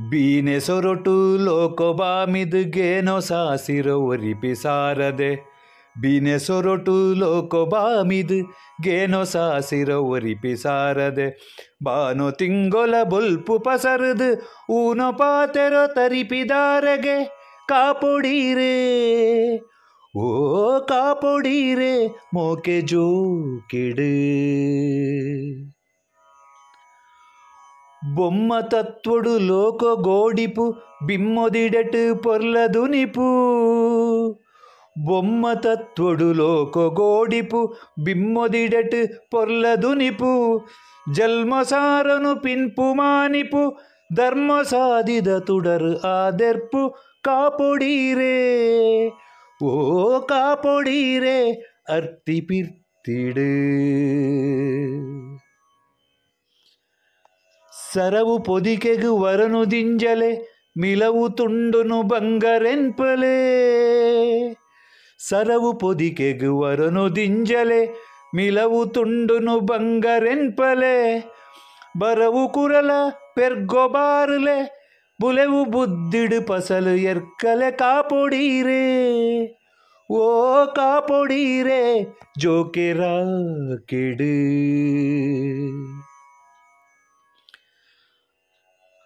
ಬೀನೆ ಸೊರಟು ಲೋಕೊಬಾಮಿದ್ಗೇನೋ ಸಾಸಿರೋ ಒರಿಪಿಸಾರದೆ ಬೀನೆ ಸೊರಟು ಲೋಕೊಬಾಮಿದ್ಗೇನೋ ಸಾಸಿರೋ ಒರಿಪಿಸಾರದೆ ಬಾನೋ ತಿಂಗೊಲ ಬೊಲ್ಪು ಪಸರದು ಊನೋ ಪಾತೆರೋ ತರಿಪಿದಾರಗೆ ಕಾಪೊಡೀರೆ ಓ ಕಾಪೊಡೀರೆ ಮೋಕೆ ಜೋಕೆಡು బొమ్మ తత్వడు లోక గోడిపు బిమ్మొదిడటు పొర్లదునిపు బొమ్మ తత్వడు లోక గోడిపు బిమ్మొదిడటు పొర్లదునిపు జల్మసారను పిన్పు మానిపు ధర్మ సాధిద తుడరు ఆదెర్పు కాపొడీరే ఓ కాపొడీరే అర్తి పిర్తిడు ಸರವು ಪೊದಿಕೆಗು ವರನು ದಿಂಜಲೆ ಮಿಲವು ತುಂಡುನು ಬಂಗರೆನ್ಪಲೆ ಸರವು ಪೊದಿಕೆಗು ವರನು ದಿಂಜಲೆ ಮಿಲವು ತುಂಡುನು ಬಂಗರೆನ್ಪಲೆ ಬರವು ಕುರಲ ಪೆರ್ಗೊಬಾರುಲೆ ಬುಲೆವು ಬುದ್ದಿಡು ಪಸಲು ಎರ್ಕಲೆ ಕಾಪೊಡೀರೆ ಓ ಕಾಪೊಡೀರೆ ಜೋಕೆರಾ ಕೆಡು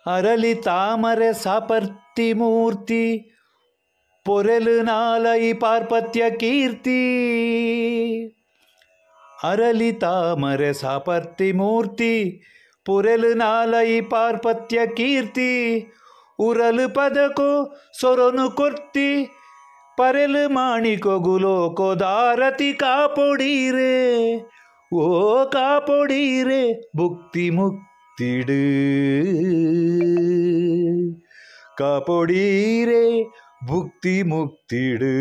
ಅರಳಿ ತಾಮರೆ ಸಾಪರ್ತಿ ಮೂರ್ತಿ ಪೊರೆಲು ನಾಲೈ ಪಾರ್ಪತ್ಯ ಕೀರ್ತಿ ಅರಳಿ ತಾಮರೆ ಸಾಪರ್ತಿ ಮೂರ್ತಿ ಪೊರೆಲು ನಾಲೈ ಪಾರ್ಪತ್ಯ ಕೀರ್ತಿ ಉರಲು ಪದಕೋ ಸೊರನು ಕೊರ್ತಿ ಪರೆಲು ಮಾಣಿಕೊಗುಲೋ ಕೊದಾರತಿ ಕಾಪೊಡೀರೆ ಓ ಕಾಪೊಡೀರೆ ಭುಕ್ತಿ ಮುಕ್ತಿಡು ಕಾಪೊಡೀರೆ ಭುಕ್ತಿ ಮುಕ್ತಿಡು.